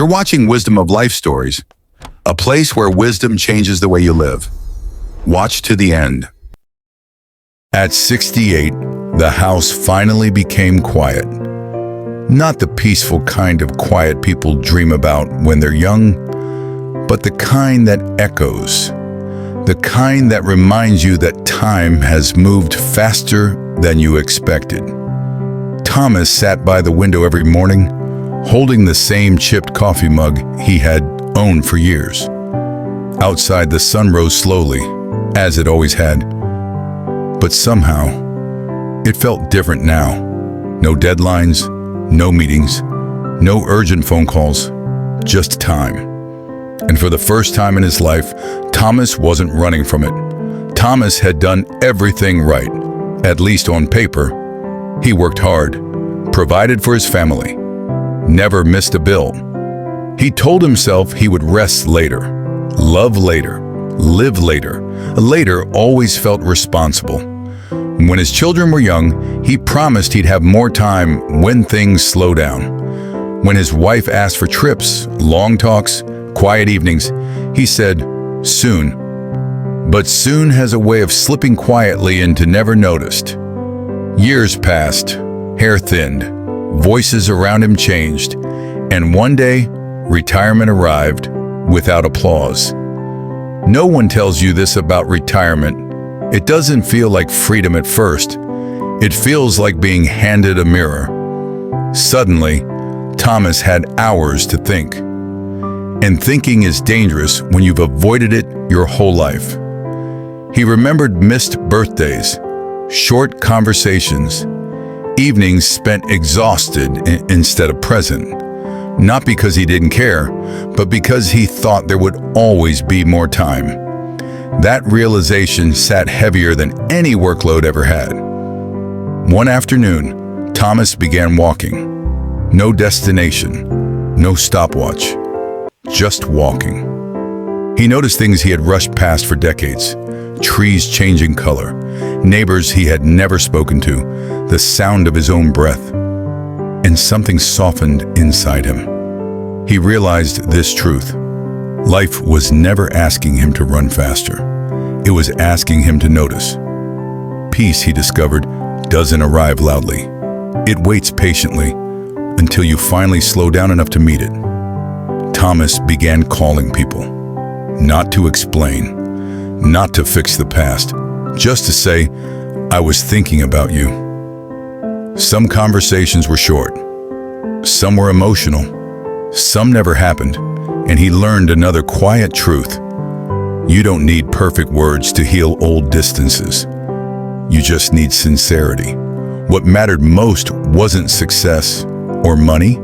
You're watching Wisdom of Life Stories, a place where wisdom changes the way you live. Watch to the end. At 68, the house finally became quiet. Not the peaceful kind of quiet people dream about when they're young, but the kind that echoes. The kind that reminds you that time has moved faster than you expected. Thomas sat by the window every morning, holding the same chipped coffee mug he had owned for years. Outside, the sun rose slowly, as it always had. But somehow, it felt different now. No deadlines, no meetings, no urgent phone calls, just time. And for the first time in his life, Thomas wasn't running from it. Thomas had done everything right, at least on paper. He worked hard, provided for his family, never missed a bill. He told himself he would rest later, love later, live later. Later always felt responsible. When his children were young, he promised he'd have more time when things slow down. When his wife asked for trips, long talks, quiet evenings, he said, soon. But soon has a way of slipping quietly into never noticed. Years passed, hair thinned, voices around him changed, and one day, retirement arrived without applause. No one tells you this about retirement. It doesn't feel like freedom at first. It feels like being handed a mirror. Suddenly, Thomas had hours to think. And thinking is dangerous when you've avoided it your whole life. He remembered missed birthdays, short conversations, evenings spent exhausted instead of present. Not because he didn't care, but because he thought there would always be more time. That realization sat heavier than any workload ever had. One afternoon, Thomas began walking. No destination, no stopwatch, just walking. He noticed things he had rushed past for decades. Trees changing color, neighbors he had never spoken to, the sound of his own breath. And something softened inside him. He realized this truth. Life was never asking him to run faster. It was asking him to notice. Peace, he discovered, doesn't arrive loudly. It waits patiently until you finally slow down enough to meet it. Thomas began calling people. Not to explain, not to fix the past, just to say, I was thinking about you. Some conversations were short. Some were emotional. Some never happened. And he learned another quiet truth. You don't need perfect words to heal old distances. You just need sincerity. What mattered most wasn't success, or money,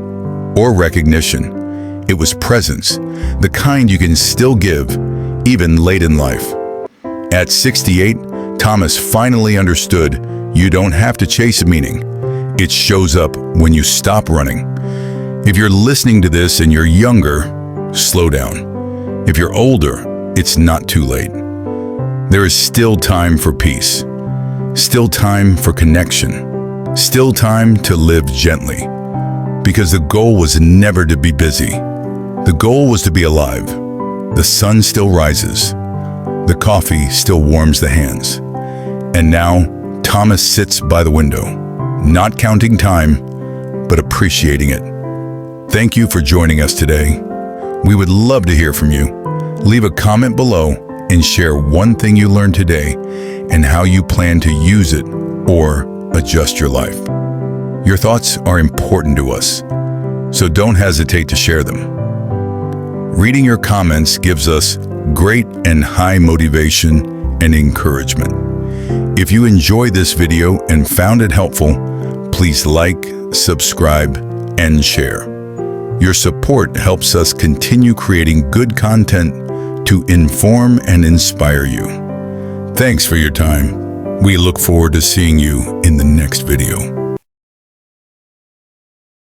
or recognition. It was presence, the kind you can still give, even late in life. At 68, Thomas finally understood you don't have to chase meaning. It shows up when you stop running. If you're listening to this and you're younger, slow down. If you're older, it's not too late. There is still time for peace, still time for connection, still time to live gently. Because the goal was never to be busy. The goal was to be alive. The sun still rises. The coffee still warms the hands. And now, Thomas sits by the window, not counting time, but appreciating it. Thank you for joining us today. We would love to hear from you. Leave a comment below and share one thing you learned today and how you plan to use it or adjust your life. Your thoughts are important to us, so don't hesitate to share them. Reading your comments gives us great and high motivation and encouragement. If you enjoyed this video and found it helpful, please like, subscribe, and share. Your support helps us continue creating good content to inform and inspire you. Thanks for your time. We look forward to seeing you in the next video.